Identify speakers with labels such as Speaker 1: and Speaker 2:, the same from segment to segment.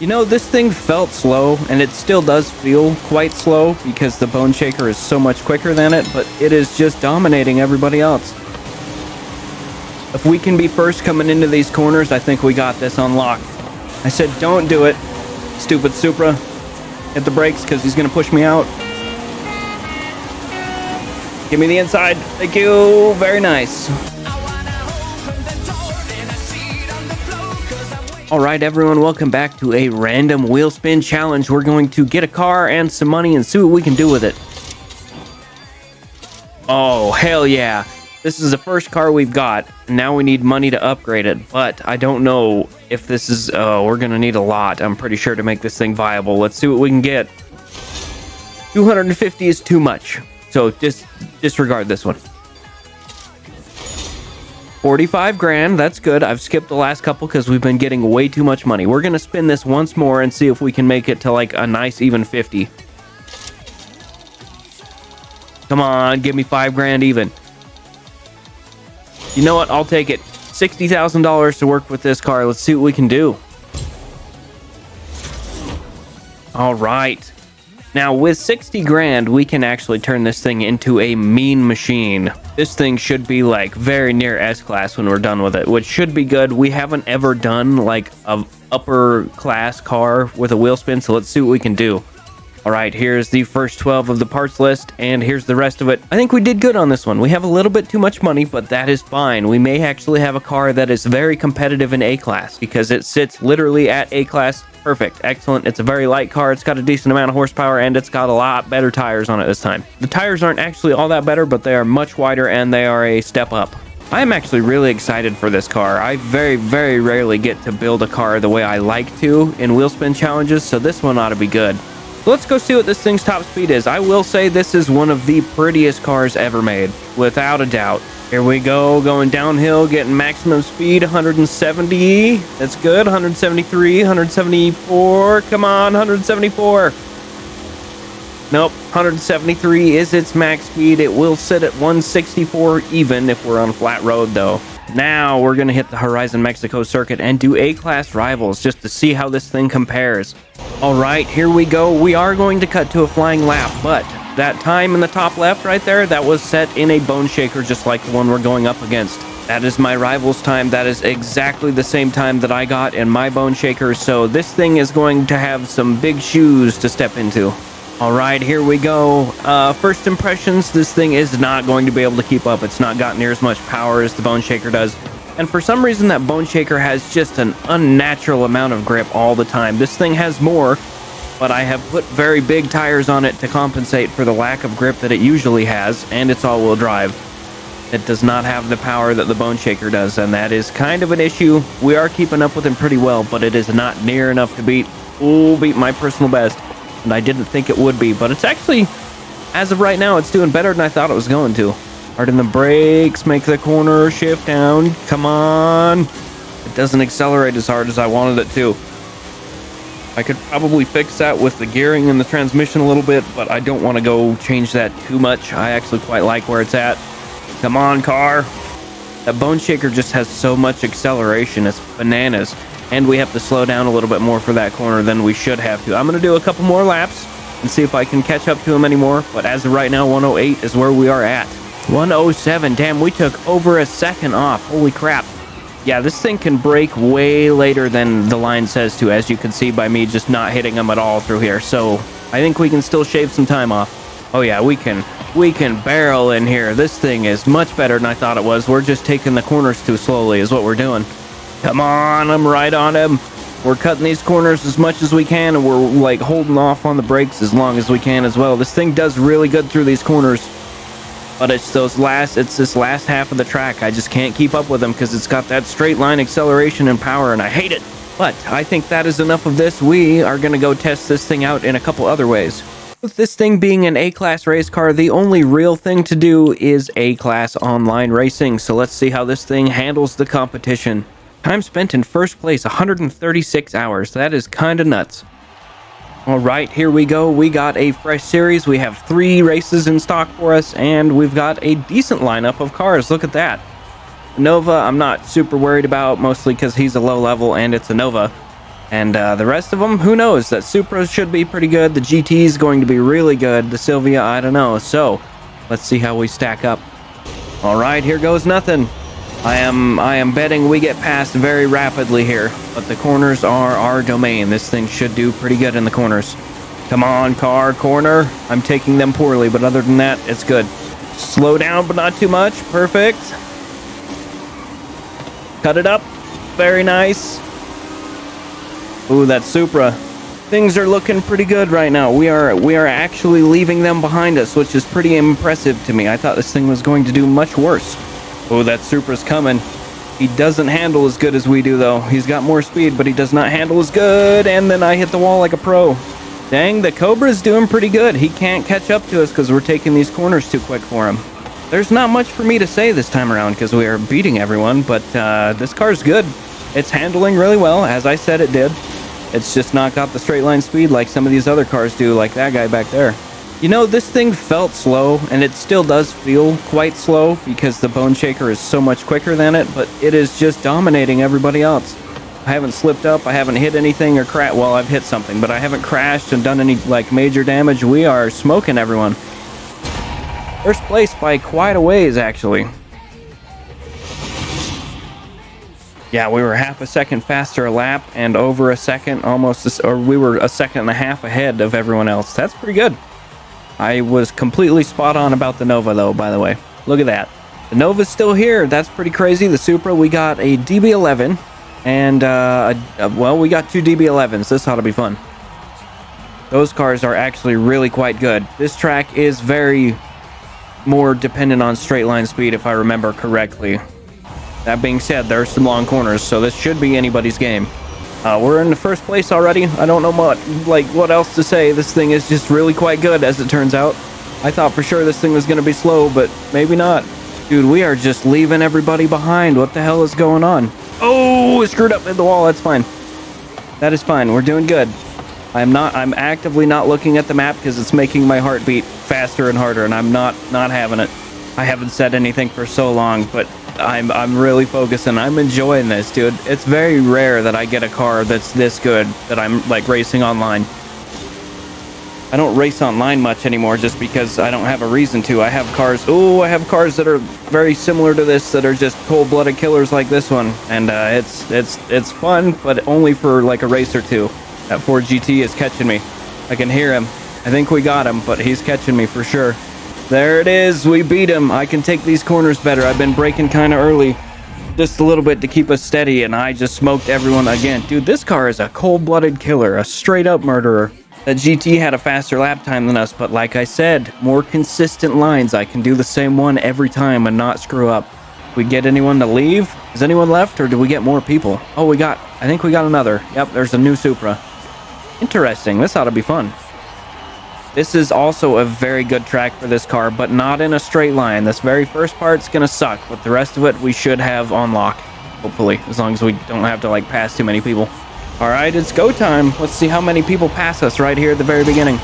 Speaker 1: You know, this thing felt slow, and it still does feel quite slow because the Bone Shaker is so much quicker than it, but it is just dominating everybody else. If we can be first coming into these corners, I think we got this on lock. I said, don't do it, stupid Supra. Hit the brakes because he's going to push me out. Give me the inside. Thank you. Very nice. Alright everyone, welcome back to a random wheel spin challenge. We're going to get a car and some money and see what we can do with it. Oh, hell yeah. This is the first car we've got, and now we need money to upgrade it. But I don't know if this is... we're going to need a lot, I'm pretty sure, to make this thing viable. Let's see what we can get. 250 is too much, so disregard this one. 45 grand, that's good. I've skipped the last couple because we've been getting way too much money. We're going to spin this once more and see if we can make it to like a nice even 50. Come on, give me 5 grand even. You know what? I'll take it. $60,000 to work with this car. Let's see what we can do. All right. Now, with 60 grand, we can actually turn this thing into a mean machine. This thing should be, like, very near S-Class when we're done with it, which should be good. We haven't ever done, like, a upper-class car with a wheel spin, so let's see what we can do. All right, here's the first 12 of the parts list, and here's the rest of it. I think we did good on this one. We have a little bit too much money, but that is fine. We may actually have a car that is very competitive in A-Class, because it sits literally at A-Class. Perfect, excellent. It's a very light car. It's got a decent amount of horsepower, and it's got a lot better tires on it this time. The tires aren't actually all that better, but they are much wider, and they are a step up. I'm actually really excited for this car. I very, very rarely get to build a car the way I like to in wheel spin challenges, so this one ought to be good. Let's go see what this thing's top speed is. I will say this is one of the prettiest cars ever made, without a doubt. Here we go, going downhill, getting maximum speed, 170. That's good, 173, 174. Come on, 174. Nope, 173 is its max speed. It will sit at 164 even if we're on a flat road, though. Now we're going to hit the Horizon Mexico circuit and do A-Class rivals just to see how this thing compares. All right, here we go. We are going to cut to a flying lap, but that time in the top left right there, that was set in a Bone Shaker just like the one we're going up against. That is my rival's time. That is exactly the same time that I got in my Bone Shaker, so this thing is going to have some big shoes to step into. All right, here we go. First impressions, this thing is not going to be able to keep up. It's not got near as much power as the Bone Shaker does. And for some reason, that Bone Shaker has just an unnatural amount of grip all the time. This thing has more, but I have put very big tires on it to compensate for the lack of grip that it usually has, and it's all-wheel drive. It does not have the power that the Bone Shaker does, and that is kind of an issue. We are keeping up with him pretty well, but it is not near enough to beat my personal best. And I didn't think it would be, but it's actually, as of right now, it's doing better than I thought it was going to. Harden the brakes, make the corner shift down. Come on. It doesn't accelerate as hard as I wanted it to. I could probably fix that with the gearing and the transmission a little bit, but I don't want to go change that too much. I actually quite like where it's at. Come on, car. That Bone Shaker just has so much acceleration. It's bananas. And we have to slow down a little bit more for that corner than we should have to. I'm going to do a couple more laps and see if I can catch up to him anymore. But as of right now, 108 is where we are at. 107. Damn, we took over a second off. Holy crap. Yeah, this thing can brake way later than the line says to, as you can see by me just not hitting him at all through here. So I think we can still shave some time off. Oh yeah, we can barrel in here. This thing is much better than I thought it was. We're just taking the corners too slowly is what we're doing. Come on, I'm right on him. We're cutting these corners as much as we can, and we're like holding off on the brakes as long as we can as well. This thing does really good through these corners, but it's this last half of the track. I just can't keep up with him because it's got that straight line acceleration and power, and I hate it. But I think that is enough of this. We are going to go test this thing out in a couple other ways. With this thing being an A-Class race car, the only real thing to do is A-Class online racing. So let's see how this thing handles the competition. Time spent in first place, 136 hours. That is kind of nuts. All right, here we go. We got a fresh series. We have 3 races in stock for us, and we've got a decent lineup of cars. Look at that. Nova, I'm not super worried about, mostly because he's a low level and it's a Nova. And the rest of them, who knows? That Supra should be pretty good. The GT is going to be really good. The Silvia, I don't know. So let's see how we stack up. All right, here goes nothing. I am betting we get past very rapidly here, but the corners are our domain. This thing should do pretty good in the corners. Come on, car, corner. I'm taking them poorly, but other than that, it's good. Slow down, but not too much. Perfect. Cut it up. Very nice. Ooh, that Supra. Things are looking pretty good right now. We are actually leaving them behind us, which is pretty impressive to me. I thought this thing was going to do much worse. Oh, that Supra's coming. He doesn't handle as good as we do, though. He's got more speed, but he does not handle as good. And then I hit the wall like a pro. Dang, the Cobra's doing pretty good. He can't catch up to us because we're taking these corners too quick for him. There's not much for me to say this time around because we are beating everyone, but this car's good. It's handling really well, as I said it did. It's just not got the straight line speed like some of these other cars do, like that guy back there. You know, this thing felt slow, and it still does feel quite slow because the Bone Shaker is so much quicker than it, but it is just dominating everybody else. I haven't slipped up, I haven't hit anything or crashed. Well, I've hit something, but I haven't crashed and done any like major damage. We are smoking everyone. First place by quite a ways, actually. Yeah, we were half a second faster a lap and over a second, or we were a second and a half ahead of everyone else. That's pretty good. I was completely spot on about the Nova, though, by the way. Look at that. The Nova's still here. That's pretty crazy. The Supra, we got a DB11, and, well, we got two DB11s. This ought to be fun. Those cars are actually really quite good. This track is very more dependent on straight line speed, if I remember correctly. That being said, there are some long corners, so this should be anybody's game. We're in the first place already. I don't know what else to say. This thing is just really quite good, as it turns out. I thought for sure this thing was going to be slow, but maybe not. Dude, we are just leaving everybody behind. What the hell is going on? Oh, it screwed up in the wall. That's fine. That is fine. We're doing good. I'm actively not looking at the map because it's making my heart beat faster and harder, and I'm not having it. I haven't said anything for so long, but I'm really focusing. I'm enjoying this, dude. It's very rare that I get a car that's this good that I'm like racing online. I don't race online much anymore just because I don't have a reason to. I have cars that are very similar to this that are just cold-blooded killers like this one, and it's fun, but only for like a race or two. That Ford GT is catching me. I can hear him. I think we got him, but he's catching me for sure. There it is. We beat him. I can take these corners better. I've been braking kind of early, just a little bit to keep us steady, and I just smoked everyone again. Dude, this car is a cold-blooded killer, a straight-up murderer. That GT had a faster lap time than us, but like I said, more consistent lines. I can do the same one every time and not screw up. We get anyone to leave? Is anyone left, or do we get more people? Oh, I think we got another. Yep, there's a new Supra. Interesting. This ought to be fun. This is also a very good track for this car, but not in a straight line. This very first part's gonna suck, but the rest of it we should have on lock, hopefully, as long as we don't have to like pass too many people. All right, it's go time. Let's see how many people pass us right here at the very beginning.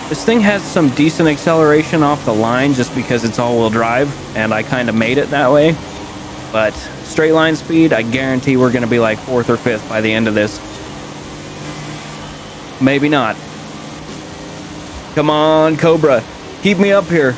Speaker 1: This thing has some decent acceleration off the line just because it's all-wheel drive, and I kind of made it that way. But straight line speed, I guarantee we're gonna be like 4th or 5th by the end of this. Maybe not. Come on, Cobra. Keep me up here.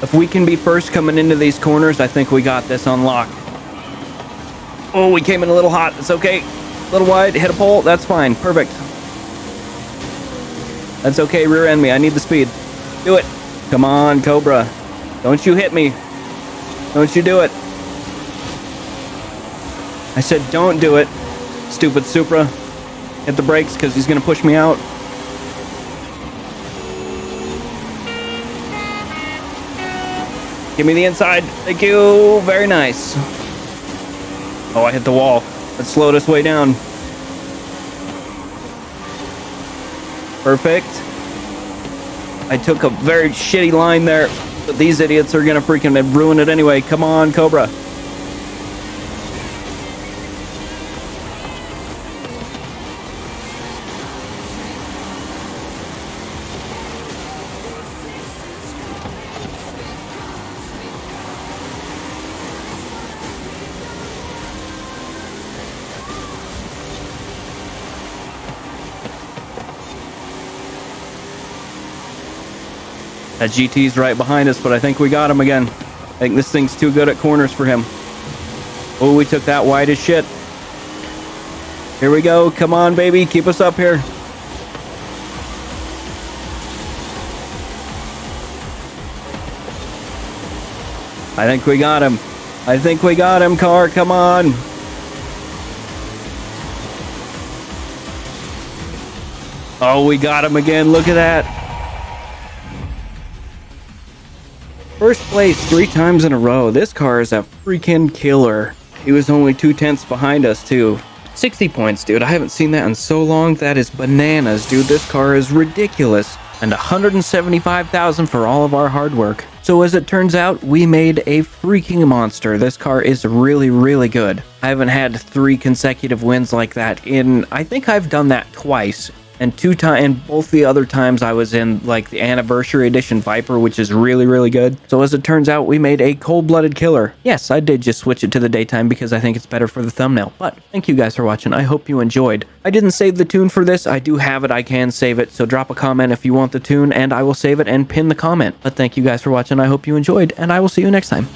Speaker 1: If we can be first coming into these corners, I think we got this on lock. Oh, we came in a little hot. It's okay. A little wide. Hit a pole. That's fine. Perfect. That's okay. Rear end me. I need the speed. Do it. Come on, Cobra. Don't you hit me. Don't you do it. I said don't do it. Stupid Supra. Hit the brakes because he's going to push me out. Give me the inside. Thank you. Very nice. Oh, I hit the wall. That slowed us way down. Perfect. I took a very shitty line there, but these idiots are going to freaking ruin it anyway. Come on, Cobra. That GT's right behind us, but I think we got him again. I think this thing's too good at corners for him. Oh, we took that wide as shit. Here we go. Come on, baby. Keep us up here. I think we got him. I think we got him, car. Come on. Oh, we got him again. Look at that. First place 3 times in a row. This car is a freaking killer. He was only 2/10 behind us, too. 60 points, dude. I haven't seen that in so long. That is bananas, dude. This car is ridiculous. And 175,000 for all of our hard work. So as it turns out, we made a freaking monster. This car is really, really good. I haven't had 3 consecutive wins like that in, I think I've done that twice. And both the other times I was in like the anniversary edition Viper, which is really, really good. So as it turns out, we made a cold-blooded killer. Yes, I did just switch it to the daytime because I think it's better for the thumbnail. But thank you guys for watching. I hope you enjoyed. I didn't save the tune for this. I do have it. I can save it. So drop a comment if you want the tune and I will save it and pin the comment. But thank you guys for watching. I hope you enjoyed and I will see you next time.